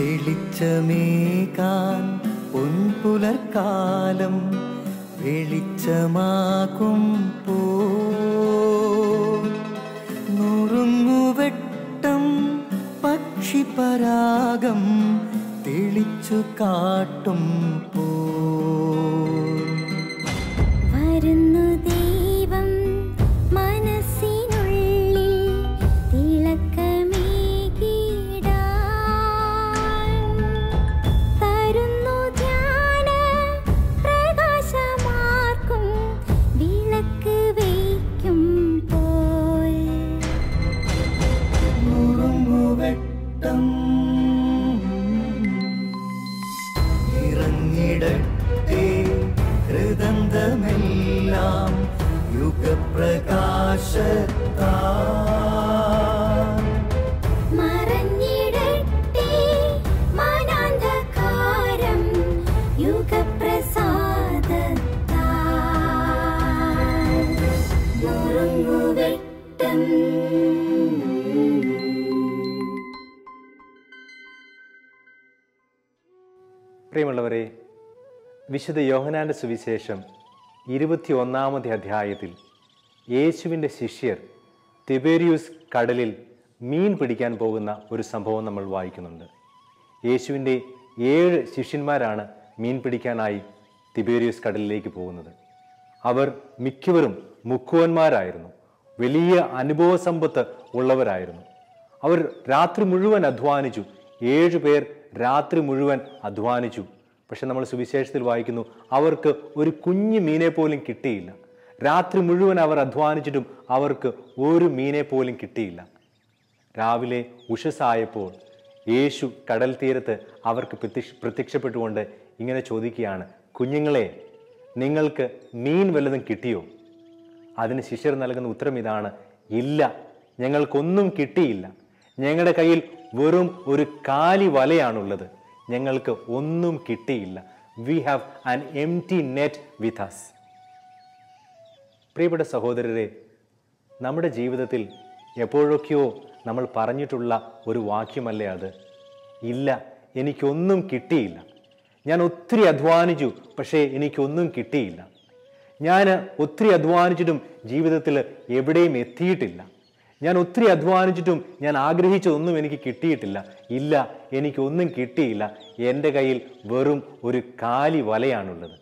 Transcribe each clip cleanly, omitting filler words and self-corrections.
തെളിച്ചമേകാൻ പൊൻപുലർക്കാലം വെളിച്ചമാകുമ്പോൾ നുറുങ്ങുവെട്ടം പക്ഷിപരാഗം തെളിച്ചു കാട്ടും വരുന്നു ദൈവം മനസ്സിനുള്ളിൽ തിളക്കമേകിടാൻ തരുന്നു ധ്യാന പ്രകാശമാർക്കും വിളക്ക് വയ്ക്കുമ്പോൾ നുറുങ്ങുവെട്ടം ഇറങ്ങിടട്ടെ ഹൃദന്തമെല്ലാം യുഗപ്രകാശത്താൽ മറഞ്ഞിടട്ടെ മനാന്ധകാരം യുഗപ്രസാദത്താൽ നുറുങ്ങുവെട്ടം. പ്രിയമുള്ളവരെ, വിശുദ്ധ യോഹന്നാന്റെ സുവിശേഷം 21-ാമത്തെ അധ്യായത്തിൽ യേശുവിൻ്റെ ശിഷ്യർ തിബേരിയൂസ് കടലിൽ മീൻ പിടിക്കാൻ പോകുന്ന ഒരു സംഭവം നമ്മൾ വായിക്കുന്നുണ്ട്. യേശുവിൻ്റെ 7 ശിഷ്യന്മാരാണ് മീൻ പിടിക്കാനായി തിബേരിയൂസ് കടലിലേക്ക് പോകുന്നത്. അവർ മിക്കവരും മുക്കുവന്മാരായിരുന്നു, വലിയ അനുഭവ സമ്പത്ത് ഉള്ളവരായിരുന്നു. അവർ രാത്രി മുഴുവൻ അധ്വാനിച്ചു. 7 പേർ രാത്രി മുഴുവൻ അധ്വാനിച്ചു. പക്ഷെ നമ്മൾ സുവിശേഷത്തിൽ വായിക്കുന്നു, അവർക്ക് ഒരു കുഞ്ഞു മീനെ പോലും കിട്ടിയില്ല. രാത്രി മുഴുവൻ അവർ അധ്വാനിച്ചിട്ടും അവർക്ക് ഒരു മീനെ പോലും കിട്ടിയില്ല. രാവിലെ ഉഷസ്സായപ്പോൾ യേശു കടൽ തീരത്ത് അവർക്ക് പ്രത്യക്ഷപ്പെട്ടുകൊണ്ട് ഇങ്ങനെ ചോദിക്കുകയാണ്, കുഞ്ഞുങ്ങളെ, നിങ്ങൾക്ക് മീൻ വല്ലതും കിട്ടിയോ? അതിന് ശിഷ്യർ നൽകുന്ന ഉത്തരം ഇതാണ്, ഇല്ല, ഞങ്ങൾക്കൊന്നും കിട്ടിയില്ല. ഞങ്ങളുടെ കയ്യിൽ വെറും ഒരു കാലി വലയാണുള്ളത്. ഞങ്ങൾക്ക് ഒന്നും കിട്ടിയില്ല. We have an empty net with us. പ്രിയപ്പെട്ട സഹോദരരെ, നമ്മുടെ ജീവിതത്തിൽ എപ്പോഴൊക്കെയോ നമ്മൾ പറഞ്ഞിട്ടുള്ള ഒരു വാക്യമല്ലേ അത്? ഇല്ല, എനിക്കൊന്നും കിട്ടിയില്ല. ഞാൻ ഒത്തിരി അധ്വാനിച്ചു, പക്ഷേ എനിക്കൊന്നും കിട്ടിയില്ല. ഞാൻ ഒത്തിരി അധ്വാനിച്ചിട്ടും ജീവിതത്തിൽ എവിടെയും എത്തിയിട്ടില്ല. ഞാൻ ഒത്തിരി അധ്വാനിച്ചിട്ടും ഞാൻ ആഗ്രഹിച്ചതൊന്നും എനിക്ക് കിട്ടിയിട്ടില്ല. ഇല്ല, എനിക്കൊന്നും കിട്ടിയില്ല. എൻ്റെ കയ്യിൽ വെറും ഒരു കാലി വലയാണുള്ളത്.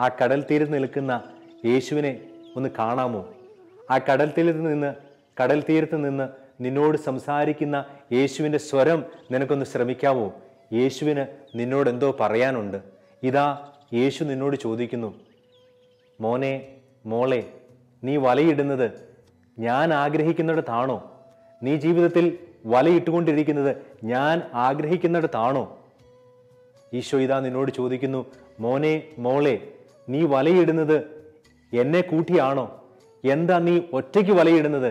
ആ കടൽ തീരത്ത് നിൽക്കുന്ന യേശുവിനെ ഒന്ന് കാണാമോ? ആ കടൽ തീരത്ത് നിന്ന് നിന്നോട് സംസാരിക്കുന്ന യേശുവിൻ്റെ സ്വരം നിനക്കൊന്ന് ശ്രമിക്കാമോ? യേശുവിന് നിന്നോട് എന്തോ പറയാനുണ്ട്. ഇതാ യേശു നിന്നോട് ചോദിക്കുന്നു, മോനെ, മോളെ, നീ വലയിടുന്നത് ഞാൻ ആഗ്രഹിക്കുന്നിടത്താണോ? നീ ജീവിതത്തിൽ വലയിട്ടുകൊണ്ടിരിക്കുന്നത് ഞാൻ ആഗ്രഹിക്കുന്നിടത്താണോ? ഈശോ ഇതാ നിന്നോട് ചോദിക്കുന്നു, മോനെ, മോളെ, നീ വലയിടുന്നത് എന്നെ കൂട്ടിയാണോ? എന്താ നീ ഒറ്റയ്ക്ക് വലയിടുന്നത്?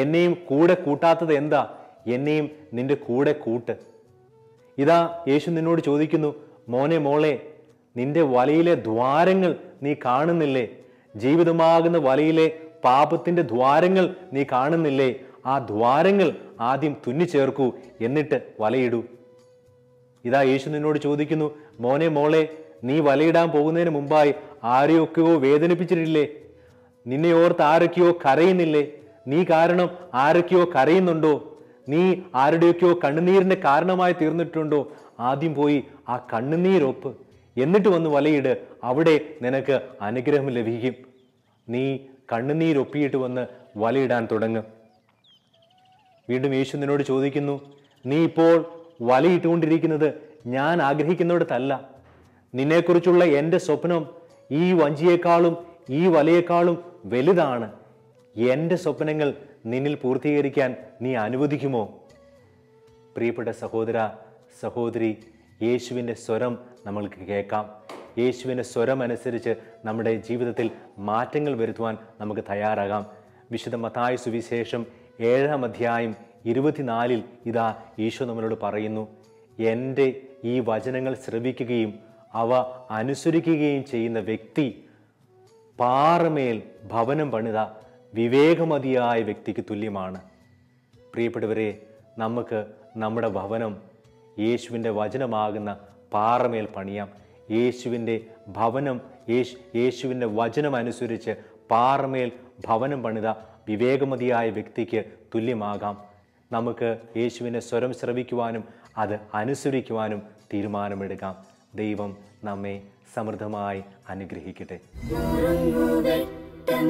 എന്നെയും കൂടെ കൂട്ടാത്തത് എന്താ? എന്നെയും നിന്റെ കൂടെ കൂട്ട്. ഇതാ യേശു നിന്നോട് ചോദിക്കുന്നു, മോനെ, മോളെ, നിന്റെ വലയിലെ ദ്വാരങ്ങൾ നീ കാണുന്നില്ലേ? ജീവിതമാകുന്ന വലയിലെ പാപത്തിന്റെ ദ്വാരങ്ങൾ നീ കാണുന്നില്ലേ? ആ ദ്വാരങ്ങൾ ആദ്യം തുന്നിച്ചേർക്കൂ, എന്നിട്ട് വലയിടൂ. ഇതാ യേശു നിന്നോട് ചോദിക്കുന്നു, മോനെ, മോളെ, നീ വലയിടാൻ പോകുന്നതിന് മുമ്പായി ആരെയൊക്കെയോ വേദനിപ്പിച്ചിട്ടില്ലേ? നിന്നെ ഓർത്ത് ആരൊക്കെയോ കരയുന്നില്ലേ? നീ കാരണം ആരൊക്കെയോ കരയുന്നുണ്ടോ? നീ ആരുടെയൊക്കെയോ കണ്ണുനീരിന്റെ കാരണമായി തീർന്നിട്ടുണ്ടോ? ആദ്യം പോയി ആ കണ്ണുനീരൊപ്പ്, എന്നിട്ട് വന്ന് വലയിട്. അവിടെ നിനക്ക് അനുഗ്രഹം ലഭിക്കും. നീ കണ്ണുനീരൊപ്പിയിട്ട് വന്ന് വലയിടാൻ തുടങ്ങും. വീണ്ടും യേശു നിന്നോട് ചോദിക്കുന്നു, നീ ഇപ്പോൾ വലയിട്ടുകൊണ്ടിരിക്കുന്നത് ഞാൻ ആഗ്രഹിക്കുന്നിടത്തല്ല. നിന്നെക്കുറിച്ചുള്ള എൻ്റെ സ്വപ്നം ഈ വഞ്ചിയേക്കാളും ഈ വലയേക്കാളും വലുതാണ്. എൻ്റെ സ്വപ്നങ്ങൾ നിന്നിൽ പൂർത്തീകരിക്കാൻ നീ അനുവദിക്കുമോ? പ്രിയപ്പെട്ട സഹോദര, സഹോദരി, യേശുവിൻ്റെ സ്വരം നമ്മൾക്ക് കേൾക്കാം. യേശുവിൻ്റെ സ്വരം അനുസരിച്ച് നമ്മുടെ ജീവിതത്തിൽ മാറ്റങ്ങൾ വരുത്തുവാൻ നമുക്ക് തയ്യാറാകാം. വിശുദ്ധ മത്തായി സുവിശേഷം 7-ാം അധ്യായം 24 ഇതാ ഈശോ നമ്മളോട് പറയുന്നു, എൻ്റെ ഈ വചനങ്ങൾ ശ്രവിക്കുകയും അവ അനുസരിക്കുകയും ചെയ്യുന്ന വ്യക്തി പാറമേൽ ഭവനം പണിത വിവേകമതിയായ വ്യക്തിക്ക് തുല്യമാണ്. പ്രിയപ്പെട്ടവരെ, നമുക്ക് നമ്മുടെ ഭവനം യേശുവിൻ്റെ വചനമാകുന്ന പാറമേൽ പണിയാം. യേശുവിൻ്റെ ഭവനം, യേശുവിൻ്റെ വചനം അനുസരിച്ച് പാറമേൽ ഭവനം പണിത വിവേകമതിയായ വ്യക്തിക്ക് തുല്യമാകാം. നമുക്ക് യേശുവിൻ്റെ സ്വരം ശ്രവിക്കുവാനും അത് അനുസരിക്കുവാനും തീരുമാനമെടുക്കാം. ദൈവം നമ്മെ സമൃദ്ധമായി അനുഗ്രഹിക്കട്ടെ. ഉറങ്ങുവെട്ടം